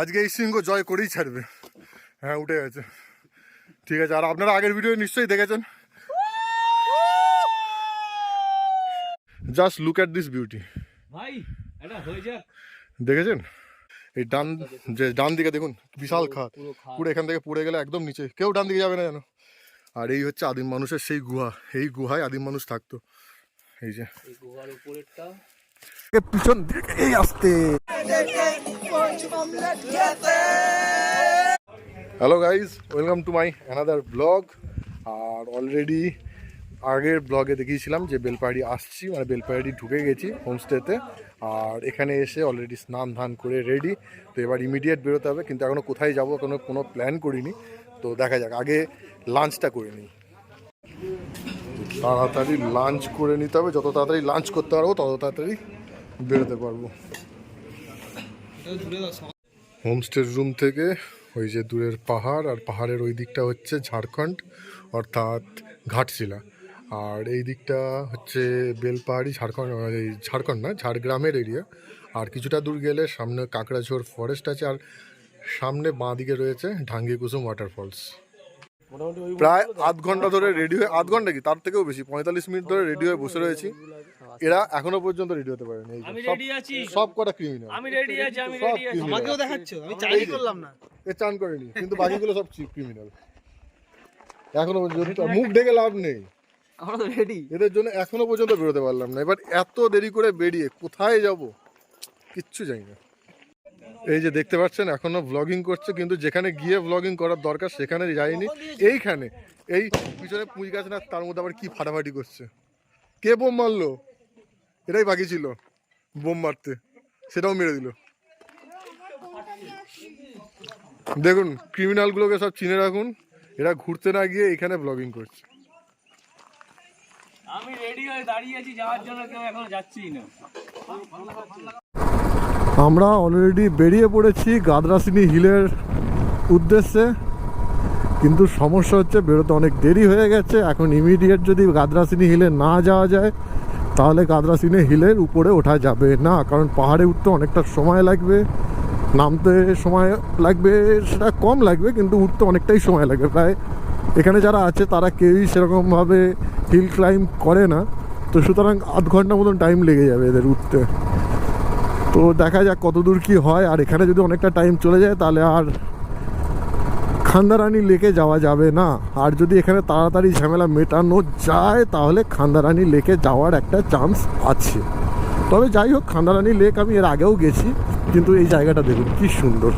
আজকে এই সিংহ জয় করেই ছাড়বে। হ্যাঁ উঠে গেছে, ঠিক আছে। আর আপনারা আগের ভিডিও নিশ্চয়ই দেখেছেন। Just look at this beauty ভাই, এটা হয়ে যাক। দেখেছেন এই ডান দিকে দেখুন, বিশাল খাদ, পুরো এখান থেকে পড়ে গেলে একদম নিচে, কেউ ডান দিকে যাবে না যেন। আর এই হচ্ছে আদিম মানুষের সেই গুহা, এই গুহায় আদিম মানুষ থাকতো। এই যে গুহার উপরেরটা পিছন দিকে এই আসতে। Hello guys, welcome to my another blog. আর অলরেডি আগের ব্লগে দেখিয়েছিলাম যে বেলপাহাড়ি আসছি, মানে বেলপাহাড়ি ঢুকে গেছি হোমস্টেতে। আর এখানে এসে অলরেডি স্নান ধান করে রেডি। তো এবার ইমিডিয়েট বেরোতে হবে, কিন্তু এখনও কোথায় যাবো কোনো প্ল্যান করিনি। তো দেখা যাক, আগে লাঞ্চটা করে নিই। তাড়াতাড়ি লাঞ্চ করে নিতে হবে, যত তাড়াতাড়ি লাঞ্চ করতে পারবো তত তাড়াতাড়ি বেরোতে পারবো। হোমস্টের রুম থেকে ওই যে দূরের পাহাড়, আর পাহাড়ের ওই দিকটা হচ্ছে ঝাড়খণ্ড, অর্থাৎ ঘাটশিলা। আর এই দিকটা হচ্ছে বেলপাহাড়ি, ঝাড়খণ্ড না, ঝাড়গ্রামের এরিয়া। আর কিছুটা দূর গেলে সামনে কাকড়াঝোড় ফরেস্ট আছে, আর সামনে বাঁ দিকে রয়েছে ঢাঙ্গি কুসুম ওয়াটারফলস। প্রায় আধ ঘন্টা ধরে রেডি হয়ে, আধ ঘন্টা কি তার থেকেও বেশি, 45 মিনিট ধরে রেডি হয়ে বসে রয়েছি। এরা এখনো পর্যন্ত রেডি হতে পারেনি। সব কটা ক্রিমিনাল। আমি রেডি আছি, আমি রেডি আছি। আমাকেও দেখাচ্ছ, আমি চাই করলাম না। এ চান করেনি, কিন্তু বাকিগুলো সব ক্রিমিনাল। এখনো পর্যন্ত মুখ ঢেকে লাভ নেই, আমরা তো রেডি। এদের জন্য এখনো পর্যন্ত বেরোতে পারলাম না। এবার এত দেরি করে বেরিয়ে কোথায় যাব কিচ্ছু জানি না। এই যে দেখতে পাচ্ছেন এখনো ব্লগিং করছে, কিন্তু যেখানে গিয়ে ব্লগিং করার দরকার সেখানে যায়নি। এইখানে এই পিছনে পুঁই গাছ না, তার মধ্যে আবার কি ফাটাফাটি করছে। কে বোম মারলো? এটাই বাকি ছিল বোম মারতে, সেটাও মেরে দিল। দেখুন ক্রিমিনালগুলোকে সব চিনে রাখুন, এরা ঘুরতে না গিয়ে এখানে ব্লগিং করছে। আমি রেডি হয়ে দাঁড়িয়ে আছি যাওয়ার জন্য, কেউ এখনো যাচ্ছি না। আমরা অলরেডি বেরিয়ে পড়েছি গাদরাসিনী হিলের উদ্দেশ্যে, কিন্তু সমস্যা হচ্ছে বেরোতে অনেক দেরি হয়ে গেছে। এখন ইমিডিয়েট যদি গাদরাসিনী হিলে না যাওয়া যায় তাহলে গাদরাসিনী হিলের উপরে ওঠা যাবে না, কারণ পাহাড়ে উঠতে অনেকটা সময় লাগবে, নামতে সময় লাগবে সেটা কম লাগবে, কিন্তু উঠতে অনেকটাই সময় লাগবে। প্রায় এখানে যারা আছে তারা কেউই সেরকমভাবে হিল ক্লাইম্ব করে না, তো সুতরাং আধ ঘন্টা মতন টাইম লেগে যাবে এদের উঠতে। তো দেখা যাক কত দূর কী হয়। আর এখানে যদি অনেকটা টাইম চলে যায় তাহলে আর খান্দারানি লেকে যাওয়া যাবে না। আর যদি এখানে তাড়াতাড়ি ঝামেলা মেটানো যায় তাহলে খান্দারানি লেকে যাওয়ার একটা চান্স আছে। তবে যাই হোক, খান্দারানি লেক আমি এর আগেও গেছি, কিন্তু এই জায়গাটা দেখুন কি সুন্দর,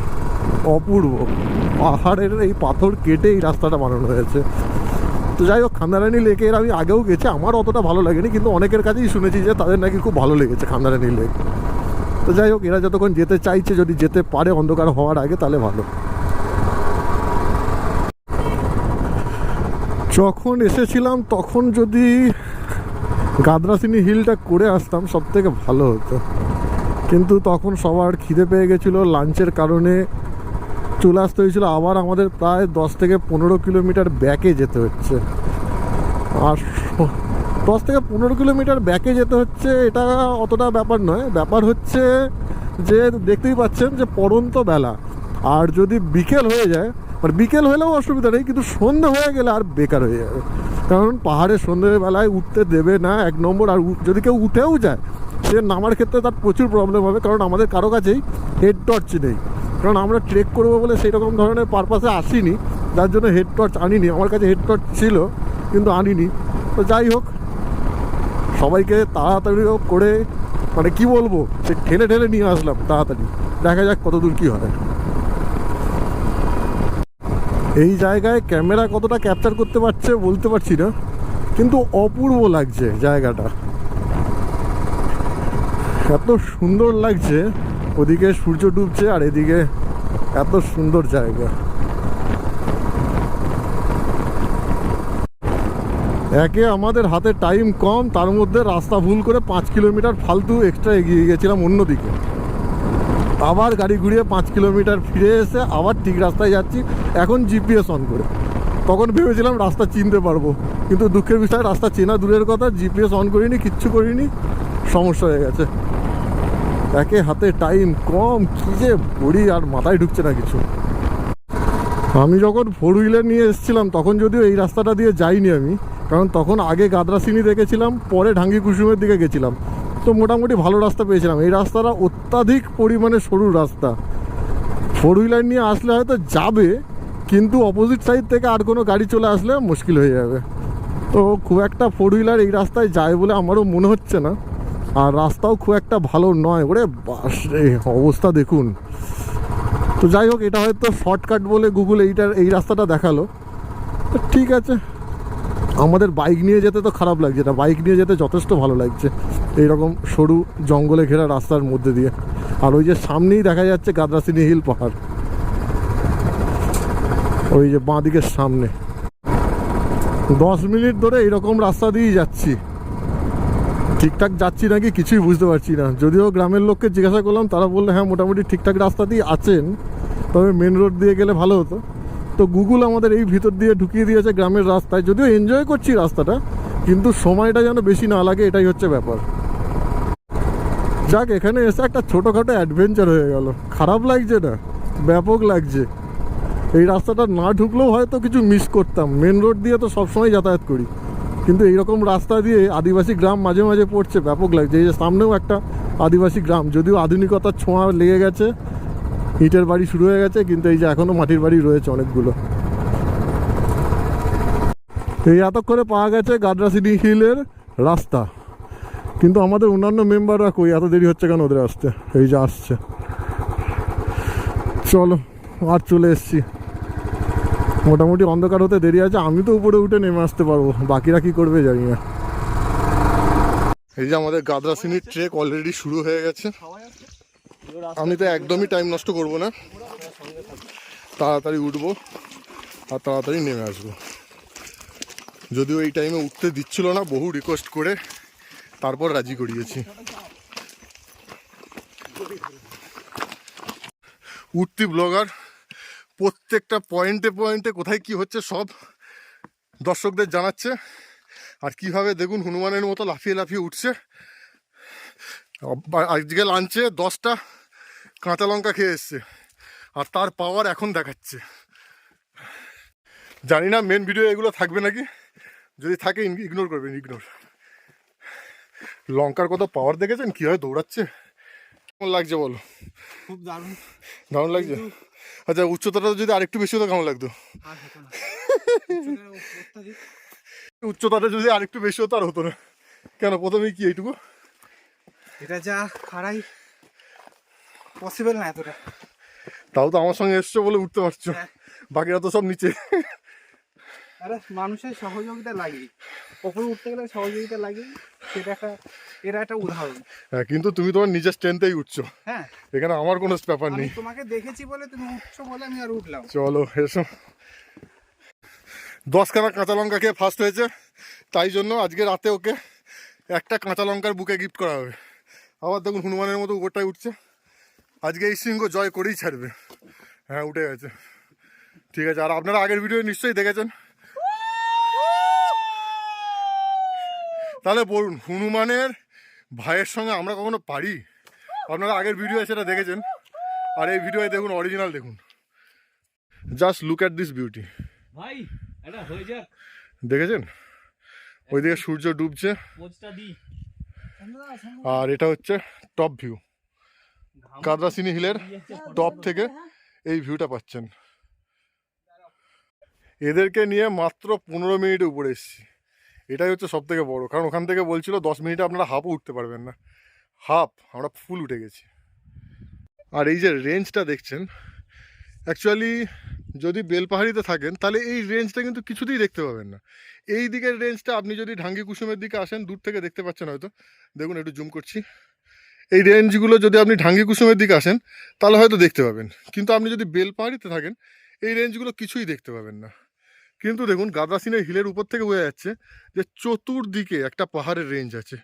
অপূর্ব। পাহাড়ের এই পাথর কেটে এই রাস্তাটা বানানো হয়েছে। তো যাই হোক, খান্দারানি লেকের আমি আগেও গেছি, আমার অতটা ভালো লাগেনি, কিন্তু অনেকের কাছেই শুনেছি যে তাদের নাকি খুব ভালো লেগেছে খান্দারানি লেক। তো যাই হোক, এরা যতক্ষণ যেতে চাইছে, যদি যেতে পারে অন্ধকার হওয়ার আগে তাহলে ভালো। যখন এসেছিলাম তখন যদি গাদরাসিনী হিলটা করে আসতাম সব থেকে ভালো হতো, কিন্তু তখন সবার খিদে পেয়ে গেছিলো, লাঞ্চের কারণে চলে আসতে হয়েছিল। আবার আমাদের প্রায় 10 থেকে 15 কিলোমিটার ব্যাকে যেতে হচ্ছে। আর 10 থেকে 15 কিলোমিটার ব্যাকে যেতে হচ্ছে, এটা অতটা ব্যাপার নয়। ব্যাপার হচ্ছে যে দেখতেই পাচ্ছেন যে পড়ন্ত বেলা, আর যদি বিকেল হয়ে যায়, মানে বিকেল হলেও অসুবিধা নেই, কিন্তু সন্ধে হয়ে গেলে আর বেকার হয়ে যাবে। কারণ পাহাড়ে সন্ধ্যেবেলায় উঠতে দেবে না, 1 নম্বর। আর যদি কেউ উঠেও যায় সে নামার ক্ষেত্রে তার প্রচুর প্রবলেম হবে, কারণ আমাদের কারো কাছেই হেড টর্চ নেই। কারণ আমরা ট্রেক করবো বলে সেই রকম ধরনের পারপাসে আসিনি, যার জন্য হেড টর্চ আনিনি। আমার কাছে হেড টর্চ ছিল কিন্তু আনিনি। তো যাই হোক, সবাইকে তাড়াতাড়ি করে, মানে কি বলবো, সে ঠেলে ঠেলে নিয়ে আসলাম তাড়াতাড়ি। দেখা যাক কত দূর কী হয়। এই জায়গায় ক্যামেরা কতটা ক্যাপচার করতে পারছে বলতে পারছি না, কিন্তু অপূর্ব লাগছে জায়গাটা, এত সুন্দর লাগছে। ওদিকে সূর্য ডুবছে আর এদিকে এত সুন্দর জায়গা। একে আমাদের হাতে টাইম কম, তার মধ্যে রাস্তা ভুল করে 5 কিলোমিটার ফালতু এক্সট্রা এগিয়ে গেছিলাম অন্যদিকে। আবার গাড়ি ঘুরিয়ে 5 কিলোমিটার ফিরে এসে আবার ঠিক রাস্তায় যাচ্ছি এখন জিপিএস অন করে। তখন ভেবেছিলাম রাস্তা চিনতে পারবো, কিন্তু দুঃখের বিষয় রাস্তা চেনা দূরের কথা, জিপিএস অন করিনি, কিচ্ছু করিনি, সমস্যা হয়ে গেছে। একে হাতে টাইম কম, কি যে পড়ি আর মাথায় ঢুকছে না কিছু। আমি যখন 4 হুইলার নিয়ে এসেছিলাম তখন যদিও এই রাস্তাটা দিয়ে যাইনি আমি, কারণ তখন আগে গাদরাসিনি দেখেছিলাম, পরে ঢাঙ্গি কুসুমের দিকে গেছিলাম, তো মোটামুটি ভালো রাস্তা পেয়েছিলাম। এই রাস্তাটা অত্যাধিক পরিমাণে সরু রাস্তা, 4 হুইলার নিয়ে আসলে হয়তো যাবে, কিন্তু অপোজিট সাইড থেকে আর কোনো গাড়ি চলে আসলে মুশকিল হয়ে যাবে। তো খুব একটা 4 হুইলার এই রাস্তায় যায় বলে আমারও মনে হচ্ছে না, আর রাস্তাও খুব একটা ভালো নয়। ওরে বাস রে, অবস্থা দেখুন। তো যাই হোক, এটা হয়তো শর্টকাট বলে গুগল এই রাস্তাটা দেখালো, তো ঠিক আছে। আমাদের বাইক নিয়ে যেতে তো খারাপ লাগছে না, বাইক নিয়ে যেতে যথেষ্ট ভালো লাগছে এইরকম সরু জঙ্গলে ঘেরা রাস্তার মধ্যে দিয়ে। আর ওই যে সামনেই দেখা যাচ্ছে গাদরাসিনি হিল পাহাড়, ওই যে বাঁ দিকের সামনে। 10 মিনিট ধরে এইরকম রাস্তা দিয়েই যাচ্ছি, ঠিকঠাক যাচ্ছি নাকি কিছুই বুঝতে পারছি না। যদিও গ্রামের লোককে জিজ্ঞাসা করলাম, তারা বললে হ্যাঁ মোটামুটি ঠিকঠাক রাস্তা দিয়ে আছেন, তবে মেন রোড দিয়ে গেলে ভালো হতো। তো গুগল আমাদের এই ভিতর দিয়ে ঢুকিয়ে দিয়েছে গ্রামের রাস্তায়, যদিও এনজয় করছি রাস্তাটা, কিন্তু সময়টা যেন বেশি না লাগে, এটাই হচ্ছে ব্যাপার। যাক, এখানে এসে একটা ছোটোখাটো অ্যাডভেঞ্চার হয়ে গেল, খারাপ লাগছে না, ব্যাপক লাগছে। এই রাস্তাটা না ঢুকলেও হয়তো কিছু মিস করতাম, মেন রোড দিয়ে তো সবসময় যাতায়াত করি, কিন্তু এইরকম রাস্তা দিয়ে আদিবাসী গ্রাম মাঝে মাঝে পড়ছে, ব্যাপক লাগছে। এই যে সামনেও একটা আদিবাসী গ্রাম, যদিও আধুনিকতার ছোঁয়া লেগে গেছে, ইটের বাড়ি শুরু হয়ে গেছে, কিন্তু এই যে এখনও মাটির বাড়ি রয়েছে অনেকগুলো। এই এতক্ষণে পাওয়া গেছে গাদরাসিনি হিলের রাস্তা, কিন্তু আমাদের অন্যান্য মেম্বাররা কই, এত দেরি হচ্ছে কেন ওদের আসতে? এই যে আসছে, চলো আর চলে এসছি। মোটামুটি অন্ধকার হতে দেরি আছে, আমি তো উপরে উঠে নেমে আসতে পারবো, বাকিরা কি করবে জানি না। এই যে আমাদের গাদরাসিনির ট্রেক অলরেডি শুরু হয়ে গেছে। আমি তো একদমই টাইম নষ্ট করব না, তাড়াতাড়ি উঠবো আর তাড়াতাড়ি নেমে আসবো। যদিও এই টাইমে উঠতে দিচ্ছিল না, বহু রিকোয়েস্ট করে তারপর রাজি করিয়েছি। উঠতি ব্লগার প্রত্যেকটা পয়েন্টে পয়েন্টে কোথায় কি হচ্ছে সব দর্শকদের জানাচ্ছে, আর কিভাবে দেখুন হনুমানের মতো লাফিয়ে লাফিয়ে উঠছে। আজকে লাঞ্চে 10টা কাঁচা লঙ্কা খেয়ে এসছে, আর তার পাওয়ার এখন দেখাচ্ছে। জানি না মেন ভিডিও এগুলো থাকবে নাকি, যদি থাকে ইগনোর করবেন, ইগনোর। লঙ্কার কত পাওয়ার দেখেছেন, কীভাবে দৌড়াচ্ছে, কেমন লাগছে বলো? খুব দারুণ, দারুণ লাগছে। আচ্ছা, উচ্চতাটা যদি আরেকটু বেশি হতো কেমন লাগতো? উচ্চতাটা যদি আরেকটু বেশি হতো আর হতো না কেন? প্রথমেই কি এইটুকু? এটা যা খাড়াই, পসিবল না এতটা। তাও তো আমার সঙ্গে এসছো বলে উঠতে পারছো, বাকিরা তো সব নিচে। আরে মানুষের সহযোগিতা লাগে, ওপরে উঠতে গেলে সহযোগিতা লাগে, সেটা একটা উদাহরণ। হ্যাঁ, কিন্তু তুমি তোমার নিজের স্ট্রেন্থেই উঠছো, হ্যাঁ, এখানে আমার কোনো ব্যাপার নেই। তোমাকে দেখেছি বলে তুমি উঠছো বলে আমি আর উঠলাম। চলো এসো। 10খানা কাঁচা লঙ্কা খেয়ে ফার্স্ট হয়েছে, তাই জন্য আজকে রাতে ওকে একটা কাঁচা লঙ্কার বুকে গিফট করা হবে। আবার দেখুন হনুমানের মতো উপরটাই উঠছে, আজকে এই সিংহ জয় করেই ছাড়বে। হ্যাঁ, উঠে গেছে, ঠিক আছে। আর আপনারা আগের ভিডিও নিশ্চয়ই দেখেছেন, তাহলে বলুন হনুমানের ভাইয়ের সঙ্গে আমরা কখনো পারি? আপনারা আগের ভিডিও সেটা দেখেছেন, আর এই ভিডিও দেখুন, অরিজিনাল দেখুন। Just look at this beauty. ভাই এটা হয়ে যাক, দেখেছেন ওইদিকে সূর্য ডুবছে, পোজটা দি। আর এটা হচ্ছে টপ ভিউ, গাদরাসিনি হিলের টপ থেকে এই ভিউটা পাচ্ছেন। এদেরকে নিয়ে মাত্র 15 মিনিটে উপরে এসেছি, এটাই হচ্ছে সব থেকে বড়ো, কারণ ওখান থেকে বলছিল 10 মিনিটে আপনারা হাফও উঠতে পারবেন না, হাফ আমরা ফুল উঠে গেছি। আর এই যে রেঞ্জটা দেখছেন, অ্যাকচুয়ালি যদি বেলপাহাড়িতে থাকেন তাহলে এই রেঞ্জটা কিন্তু কিছুতেই দেখতে পাবেন না। এই দিকের রেঞ্জটা আপনি যদি ঢাঙ্গি কুসুমের দিকে আসেন, দূর থেকে দেখতে পাচ্ছেন হয়তো, দেখুন একটু জুম করছি, এই রেঞ্জগুলো যদি আপনি ঢাঙ্গি কুসুমের দিকে আসেন তাহলে হয়তো দেখতে পাবেন, কিন্তু আপনি যদি বেলপাহাড়িতে থাকেন এই রেঞ্জগুলো কিছুই দেখতে পাবেন না। কিন্তু দেখুন গাদরাসিনের হিলের উপর থেকে বোঝা যাচ্ছে যে চতুর্দিকে একটা পাহাড়ের রেঞ্জ আছে,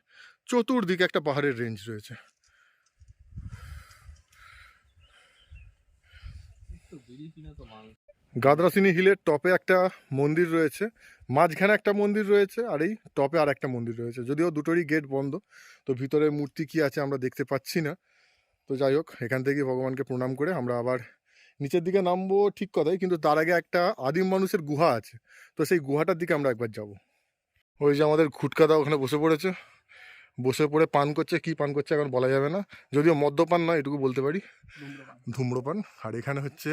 চতুর্দিকে একটা পাহাড়ের রেঞ্জ রয়েছে। গাদরাসিনি হিলের টপে একটা মন্দির রয়েছে, মাঝখানে একটা মন্দির রয়েছে, আর এই টপে আর একটা মন্দির রয়েছে, যদিও দুটোরই গেট বন্ধ, তো ভিতরে মূর্তি কি আছে আমরা দেখতে পাচ্ছি না। তো যাই হোক, এখান থেকে ভগবানকে প্রণাম করে আমরা আবার নিচের দিকে নামবো ঠিক কথাই, কিন্তু তার আগে একটা আদিম মানুষের গুহা আছে, তো সেই গুহাটার দিকে আমরা একবার যাব। ওই যে আমাদের ঘুটকাদা ওখানে বসে পড়েছে, বসে পড়ে পান করছে, কি পান করছে এখন বলা যাবে না, যদিও মদ্যপান না এটুকু বলতে পারি, ধূম্রপান। আর এখানে হচ্ছে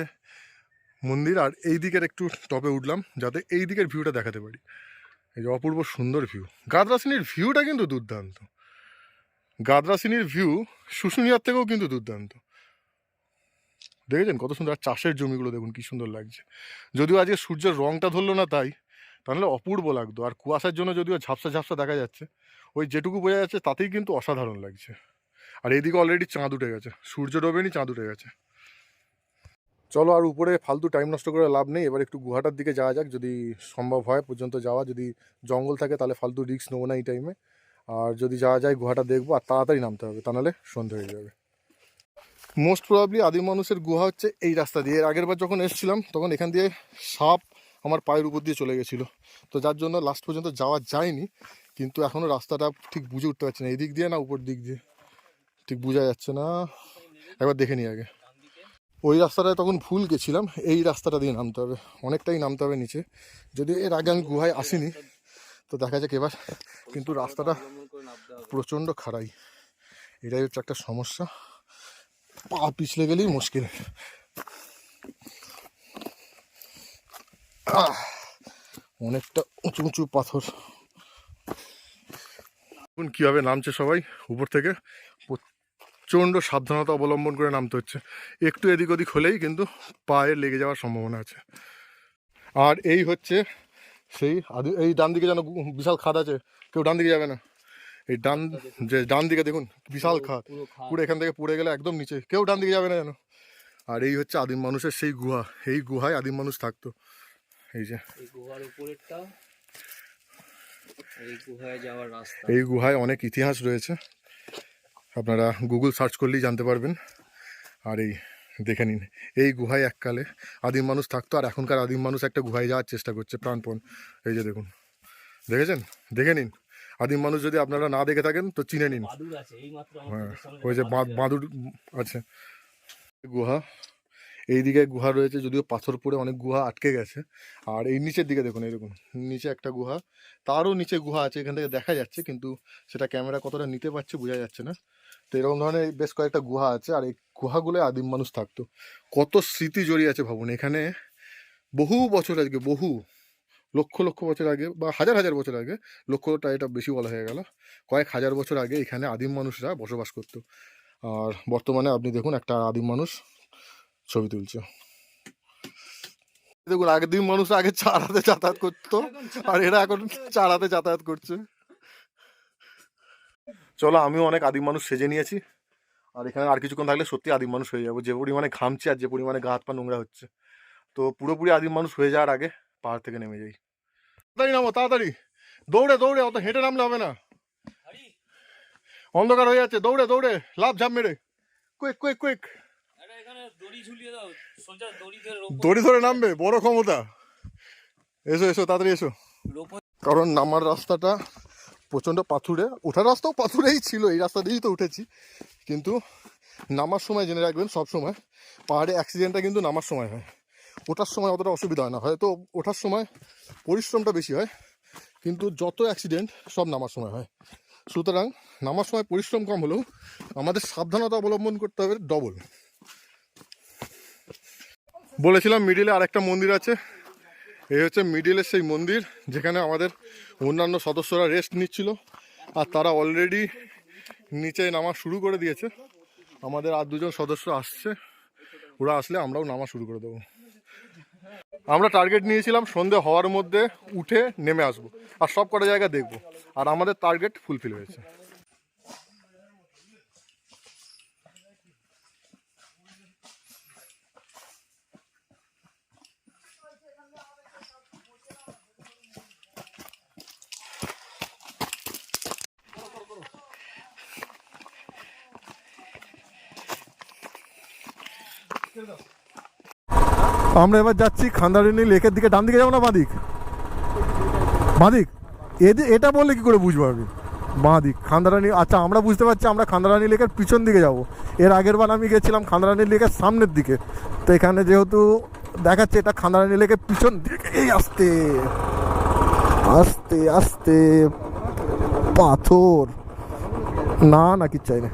মন্দির, আর এই দিকের একটু টপে উঠলাম যাতে এই দিকের ভিউটা দেখাতে পারি। এই যে অপূর্ব সুন্দর ভিউ, গাদরাসিনীর ভিউটা কিন্তু দুর্দান্ত। গাদরাসিনীর ভিউ শুশুনিয়ার থেকেও কিন্তু দুর্দান্ত। দেখেছেন কত সুন্দর, আর চাষের জমিগুলো দেখুন কি সুন্দর লাগছে। যদিও আজকে সূর্যের রংটা ধরলো না তাহলে অপূর্ব লাগতো। আর কুয়াশার জন্য যদিও ঝাপসা ঝাপসা দেখা যাচ্ছে, ওই যেটুকু বোঝা যাচ্ছে তাতেই কিন্তু অসাধারণ লাগছে। আর এইদিকে অলরেডি চাঁদ উঠে গেছে, সূর্য ডোবেনি, চাঁদ উঠে গেছে। চলো আর উপরে ফালতু টাইম নষ্ট করে লাভ নেই, এবার একটু গুহাটার দিকে যাওয়া যাক, যদি সম্ভব হয় পর্যন্ত যাওয়া। যদি জঙ্গল থাকে তাহলে ফালতু রিস্ক নেবো না এই টাইমে, আর যদি যাওয়া যায় গুহাটা দেখবো, আর তাড়াতাড়ি নামতে হবে, তা নাহলে সন্ধে হয়ে যাবে। মোস্ট প্রবাবলি আদিম মানুষের গুহা হচ্ছে এই রাস্তা দিয়ে। এর আগের বার যখন এসেছিলাম তখন এখান দিয়ে সাপ আমার পায়ের উপর দিয়ে চলে গেছিলো, তো যার জন্য লাস্ট পর্যন্ত যাওয়া যায়নি। কিন্তু এখনও রাস্তাটা ঠিক বুঝে উঠতে পারছি না, এই দিক দিয়ে না উপর দিক দিয়ে ঠিক বোঝা যাচ্ছে না, একবার দেখে নিই আগে। ওই রাস্তাটায় তখন ভুল গেছিলাম, এই রাস্তাটা দিয়ে নামতে হবে, অনেকটাই নামতে হবে নিচে। যদি এর আগে আমি গুহায় আসিনি তো দেখা যাক এবার, কিন্তু রাস্তাটা প্রচণ্ড খাড়াই, এটাই হচ্ছে একটা সমস্যা, পা পিছলে গেলেই মুশকিল। অনেকটা উঁচু উঁচু পাথর। এখন কীভাবে নামছে সবাই উপর থেকে, প্রচণ্ড সাবধানতা অবলম্বন করে নামতে হচ্ছে, একটু এদিক ওদিক হলেই কিন্তু পায়ে লেগে যাওয়ার সম্ভাবনা আছে। আর এই হচ্ছে সেই এই ডান দিকে যেন বিশাল খাদ আছে, কেউ ডান দিকে যাবে না। এই ডান দিকে দেখুন বিশাল খাদ, পুরো এখান থেকে পড়ে গেলে একদম নিচে, কেউ ডান দিকে যাবে না যেন। আর এই হচ্ছে আদিম মানুষের সেই গুহা, এই গুহায় আদিম মানুষ থাকতো। এই যে গুহার উপরেরটা, এই গুহায় যাওয়ার রাস্তা। এই গুহায় অনেক ইতিহাস রয়েছে, আপনারা গুগল সার্চ করলেই জানতে পারবেন। আর এই দেখে নিন, এই গুহায় এককালে আদিম মানুষ থাকতো, আর এখনকার আদিম মানুষ একটা গুহায় যাওয়ার চেষ্টা করছে প্রাণপণ। এই যে দেখুন, দেখেছেন, দেখে নিন। আদিম মানুষ যদি আপনারা না দেখে থাকেন তো চিনে নিন। হ্যাঁ, ওই যে বাঁদুর আছে। গুহা, এইদিকে গুহা রয়েছে, যদিও পাথর পড়ে অনেক গুহা আটকে গেছে। আর এই নিচের দিকে দেখুন, এই দেখুন নিচে একটা গুহা, তারও নিচে গুহা আছে, এখান থেকে দেখা যাচ্ছে, কিন্তু সেটা ক্যামেরা কতটা নিতে পারছে বোঝা যাচ্ছে না। তো এরকম ধরনের বেশ কয়েকটা গুহা আছে, আর এই গুহাগুলোয় আদিম মানুষ থাকতো। কত স্মৃতি জড়িয়ে আছে ভাবুন। এখানে বহু বছর আগে, বহু লক্ষ লক্ষ বছর আগে, বা হাজার হাজার বছর আগে, লক্ষটা এটা বেশি বলা হয়ে গেল, কয়েক হাজার বছর আগে এখানে আদিম মানুষরা বসবাস করতো। আর বর্তমানে আপনি দেখুন একটা আদিম মানুষ ছবি তুলছে। দেখুন আগের দিন মানুষ আগে চার হাতে যাতায়াত করতো, আর এরা এখন 4 হাতে যাতায়াত করছে। চলো, আমিও অনেক আদিম মানুষ সেজে নিয়েছি, আর এখানে আর কিছুক্ষণ থাকলে সত্যি আদিম মানুষ হয়ে যাবো। যে পরিমাণে ঘামছি আর যে পরিমাণে গা হাত পা নোংরা হচ্ছে, তো পুরোপুরি আদিম মানুষ হয়ে যাওয়ার আগে পাহাড় থেকে নেমে যাই। তাড়াতাড়ি নামো, তাড়াতাড়ি, দৌড়ে দৌড়ে, অত হেঁটে নামলে হবে না, অন্ধকার হয়ে যাচ্ছে। দৌড়ে দৌড়ে, লাভ ঝাপ মেরে, কুইক কুইক কুইক। দড়ি ধরে নামবে, বড় ক্ষমতা। এসো এসো, তাড়াতাড়ি এসো, কারণ নামার রাস্তাটা প্রচণ্ড পাথুরে, ওঠার রাস্তাও পাথুরেই ছিল, এই রাস্তা দিয়েই তো উঠেছি। কিন্তু নামার সময় জেনে রাখবেন, সব সময় পাহাড়ে অ্যাক্সিডেন্টটা কিন্তু নামার সময় হয়, ওঠার সময় অতটা অসুবিধা হয় না। হয়তো ওঠার সময় পরিশ্রমটা বেশি হয়, কিন্তু যত অ্যাক্সিডেন্ট সব নামার সময় হয়। সুতরাং নামার সময় পরিশ্রম কম হলেও আমাদের সাবধানতা অবলম্বন করতে হবে ডবল। বলেছিলাম মিডিলে আরেকটা মন্দির আছে, এই হচ্ছে মিডিলের সেই মন্দির যেখানে আমাদের অন্যান্য সদস্যরা রেস্ট নিচ্ছিল, আর তারা অলরেডি নিচে নামা শুরু করে দিয়েছে। আমাদের আর 2জন সদস্য আসছে, ওরা আসলে আমরাও নামা শুরু করে দেবো। আমরা টার্গেট নিয়েছিলাম সন্ধে হওয়ার মধ্যে উঠে নেমে আসবো, আর সব কটা জায়গা দেখবো, আর আমাদের টার্গেট ফুলফিল হয়েছে। আমরা এবার যাচ্ছি খান্দারিনী লেকের দিকে। ডান দিকে যাবো না বাঁদিক? বাঁদিক, এটা বললে কি করে বুঝবো আমি? বাঁ দিক খান্দারানি। আচ্ছা আমরা বুঝতে পারছি আমরা খান্দারানি লেকের পিছন দিকে যাব। এর আগের বার আমি গেছিলাম খান্দারানি লেকের সামনের দিকে, তো এখানে যেহেতু দেখাচ্ছে এটা খান্দারানি লেকের পিছন দিকে। এই আস্তে আস্তে আস্তে পাথর, না না কি চাই না।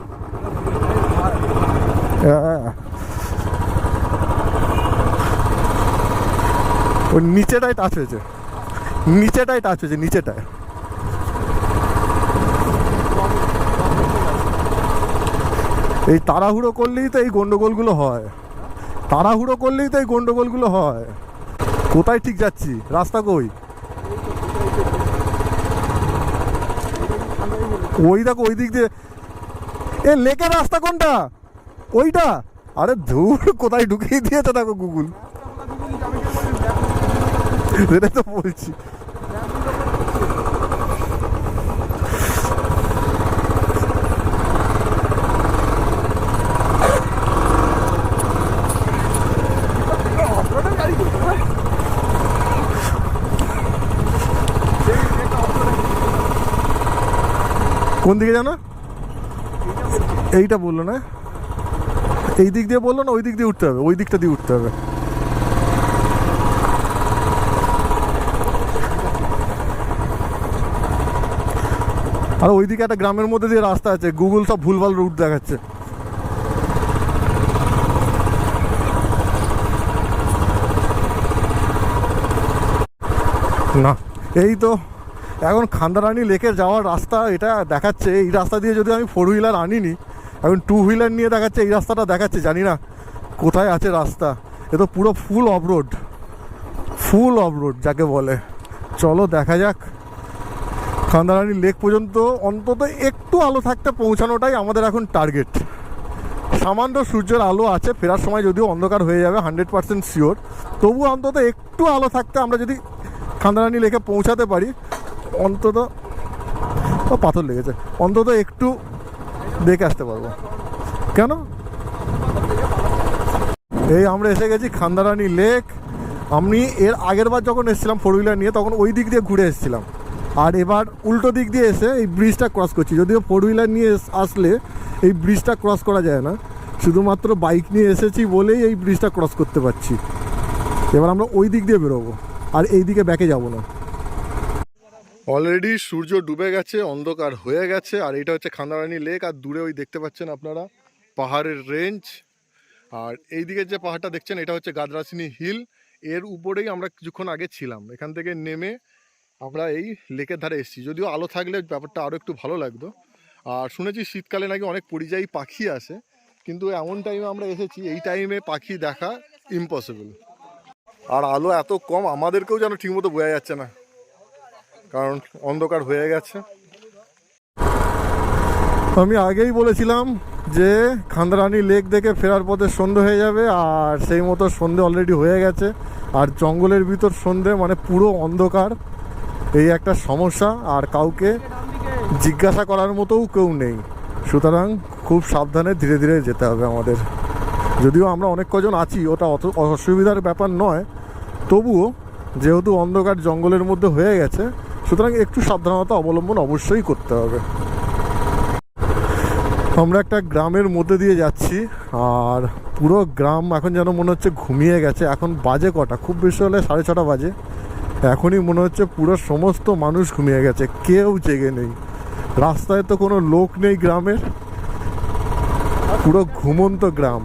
ওই নিচেটাই টাচ হয়েছে, নিচেটাই টাচ হয়েছে, নিচেটায়। এই তাড়াহুড়ো করলেই তো এই গন্ডগোলগুলো হয়, তাড়াহুড়ো করলেই তো এই গন্ডগোলগুলো হয়। কোথায় ঠিক যাচ্ছি, রাস্তা কই? ওই দেখো ওই দিক দিয়ে। এ লেকের রাস্তা কোনটা? ওইটা? আরে ধুর, কোথায় ঢুকিয়ে দিয়েছে দেখো গুগল। সেটাই তো বলছি। কোন দিকে জানো? এইটা বললো না, এই দিক দিয়ে বললো না, ওই দিক দিয়ে উঠতে হবে, ওই দিকটা দিয়ে উঠতে হবে। আর ওইদিকে একটা গ্রামের মধ্যে দিয়ে রাস্তা আছে, গুগল সব ভুলভাল রুট দেখাচ্ছে। না এই তো এখন খান্দারানি লেকে যাওয়ার রাস্তা এটা দেখাচ্ছে। এই রাস্তা দিয়ে যদি আমি 4 হুইলার আনিনি, এখন 2 হুইলার নিয়ে দেখাচ্ছে এই রাস্তাটা দেখাচ্ছে। জানি না কোথায় আছে রাস্তা। এ তো পুরো ফুল অফরোড, ফুল অফরোড যাকে বলে। চলো দেখা যাক খান্দারানি লেক পর্যন্ত অন্তত একটু আলো থাকতে পৌঁছানোটাই আমাদের এখন টার্গেট। সামান্য সূর্যের আলো আছে, ফেরার সময় যদিও অন্ধকার হয়ে যাবে 100% শিওর, তবু অন্তত একটু আলো থাকতে আমরা যদি খান্দারানি লেকে পৌঁছাতে পারি, অন্তত পাথর লেগেছে, অন্তত একটু দেখে আসতে পারবো। কেন এই আমরা এসে গেছি খান্দারানি লেক। আমি এর আগের বার যখন এসেছিলাম 4 হুইলার নিয়ে তখন ওই দিক দিয়ে ঘুরে এসেছিলাম, আর এবার উল্টো দিক দিয়ে এসে এই ব্রিজটা ক্রস করছি। যদিও 4 হুইলার নিয়ে আসলে এই ব্রিজটা ক্রস করা যায় না, শুধুমাত্র বাইক নিয়ে এসেছি বলেই এই ব্রিজটা ক্রস করতে পারছি। এবার আমরা ওই দিক দিয়ে বেরোবো, আর এই দিকে ব্যাকে যাব না। অলরেডি সূর্য ডুবে গেছে, অন্ধকার হয়ে গেছে, আর এটা হচ্ছে খান্দারানি লেক। আর দূরে ওই দেখতে পাচ্ছেন আপনারা পাহাড়ের রেঞ্জ, আর এই দিকে যে পাহাড়টা দেখছেন এটা হচ্ছে গাদরাসিনী হিল। এর উপরেই আমরা কিছুক্ষণ আগে ছিলাম। এখান থেকে নেমে আমরা এই লেকের ধারে এসেছি। যদিও আলো থাকলে ব্যাপারটা আরও একটু ভালো লাগতো। আর শুনেছি শীতকালে নাকি অনেক পরিযায়ী পাখি আসে, কিন্তু এমন টাইমে আমরা এসেছি, এই টাইমে পাখি দেখা ইম্পসিবল। আর আলো এত কম আমাদেরকেও যেন ঠিকমতো বোঝা যাচ্ছে না, কারণ অন্ধকার হয়ে গেছে। আমি আগেই বলেছিলাম যে খান্দারানি লেক দেখে ফেরার পথে সন্ধে হয়ে যাবে, আর সেই মতো সন্ধে অলরেডি হয়ে গেছে। আর জঙ্গলের ভিতর সন্ধে মানে পুরো অন্ধকার, এই একটা সমস্যা। আর কাউকে জিজ্ঞাসা করার মতোও কেউ নেই, সুতরাং খুব সাবধানে ধীরে ধীরে যেতে হবে আমাদের। যদিও আমরা অনেক কজন আছি, ওটা অত অসুবিধার ব্যাপার নয়, তবুও যেহেতু অন্ধকার জঙ্গলের মধ্যে হয়ে গেছে, সুতরাং একটু সাবধানতা অবলম্বন অবশ্যই করতে হবে। আমরা একটা গ্রামের মধ্যে দিয়ে যাচ্ছি, আর পুরো গ্রাম এখন যেন মনে হচ্ছে ঘুমিয়ে গেছে। এখন বাজে কটা, খুব বেশি হলে 6:30 বাজে। এখনই মনে হচ্ছে পুরো সমস্ত মানুষ ঘুমিয়ে গেছে, কেউ জেগে নেই। রাস্তায় তো কোনো লোক নেই গ্রামের, পুরো ঘুমন্ত গ্রাম।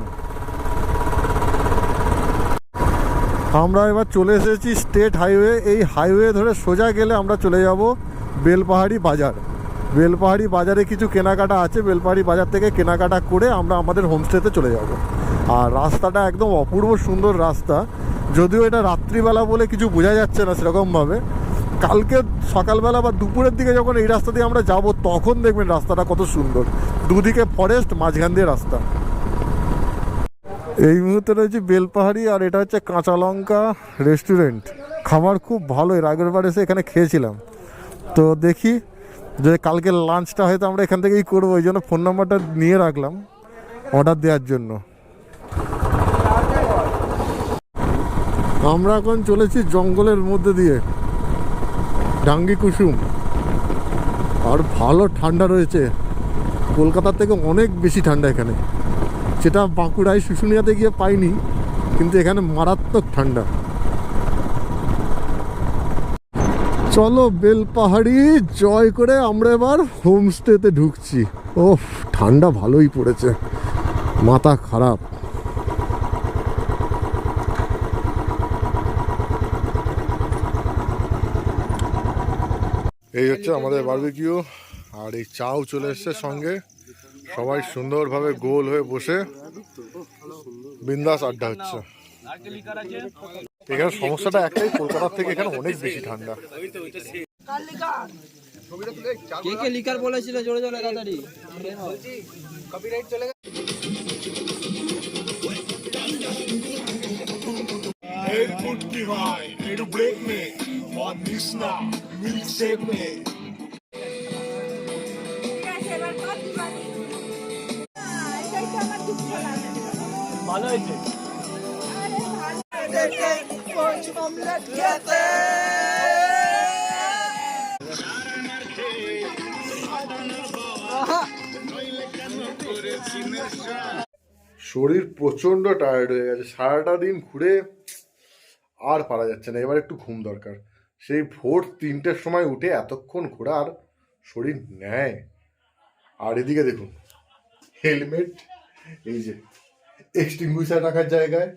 আমরা এবার চলে এসেছি স্টেট হাইওয়ে। এই হাইওয়ে ধরে সোজা গেলে আমরা চলে যাব বেলপাহাড়ি বাজার। বেলপাহাড়ি বাজারে কিছু কেনাকাটা আছে, বেলপাহাড়ি বাজার থেকে কেনাকাটা করে আমরা আমাদের হোমস্টেতে চলে যাব। আর রাস্তাটা একদম অপূর্ব সুন্দর রাস্তা, যদিও এটা রাত্রিবেলা বলে কিছু বোঝা যাচ্ছে না সেরকমভাবে। কালকে সকালবেলা বা দুপুরের দিকে যখন এই রাস্তা দিয়ে আমরা যাব, তখন দেখবেন রাস্তাটা কত সুন্দর, দুদিকে ফরেস্ট, মাঝখান দিয়ে রাস্তা। এই মুহূর্তে রয়েছে বেলপাহাড়ি, আর এটা হচ্ছে কাঁচা লঙ্কা রেস্টুরেন্ট। খাবার খুব ভালো, এর আগের বার এসে এখানে খেয়েছিলাম। তো দেখি যে কালকে লাঞ্চটা হয়তো আমরা এখান থেকেই করবো, ওই জন্য ফোন নাম্বারটা নিয়ে রাখলাম অর্ডার দেওয়ার জন্য। আমরা এখন চলেছি জঙ্গলের মধ্যে দিয়ে, ডাঙ্গি কুসুম। আর ভালো ঠান্ডা রয়েছে, কলকাতার থেকে অনেক বেশি ঠান্ডা এখানে, যেটা বাঁকুড়ায় শুশুনিয়াতে গিয়ে পাইনি, কিন্তু এখানে মারাত্মক ঠান্ডা। চলো বেলপাহাড়ি জয় করে আমরা এবার হোমস্টেতে ঢুকছি। ওহ, ঠান্ডা ভালোই পড়েছে, মাথা খারাপ। এই হচ্ছে আমাদের বারবিকিউ, আর এই চাও চলে এসছে সঙ্গে। সবাই সুন্দরভাবে গোল হয়ে বসে বিন্দাস আড্ডা হচ্ছে। এখানে সমস্যাটা একটাই, কলকাতার থেকে এখানে অনেক বেশি ঠান্ডা। কে কে লিকার বলেছিল জোরে জোরে তাড়াতাড়ি? ভালো হয়েছে। শরীর প্রচন্ড টায়ার্ড হয়ে গেছে, সারাটা দিন ঘুরে আর পারা যাচ্ছে না, এবার একটু ঘুম দরকার। সেই ভোর 3টের সময় উঠে এতক্ষণ ঘোরা আর শরীর নেয়। আর এদিকে দেখুন হেলমেট, এই যে এক্সটিংগুইশার রাখার জায়গায়,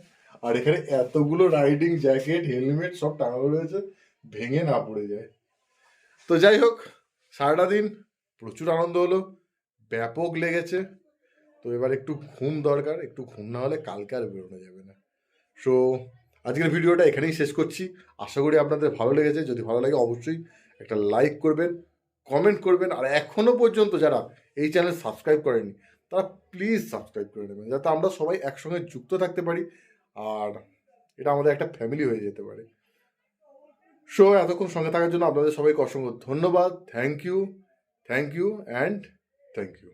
আর এখানে এতগুলো রাইডিং জ্যাকেট হেলমেট সব টাঙানো রয়েছে, ভেঙে না পড়ে যায়। তো যাই হোক, সারাটা দিন প্রচুর আনন্দ হলো, ব্যাপক লেগেছে। তো এবার একটু ঘুম দরকার, একটু ঘুম না হলে কালকে আর বেরোনো যাবে না। সো আজকের ভিডিওটা এখানেই শেষ করছি। আশা করি আপনাদের ভালো লেগেছে। যদি ভালো লাগে অবশ্যই একটা লাইক করবেন, কমেন্ট করবেন, আর এখনও পর্যন্ত যারা এই চ্যানেল সাবস্ক্রাইব করেনি তারা প্লিজ সাবস্ক্রাইব করে নেবেন, যাতে আমরা সবাই একসঙ্গে যুক্ত থাকতে পারি আর এটা আমাদের একটা ফ্যামিলি হয়ে যেতে পারে। সো এতক্ষণ সঙ্গে থাকার জন্য আপনাদের সবাইকে অসংখ্য ধন্যবাদ। Thank you and thank you.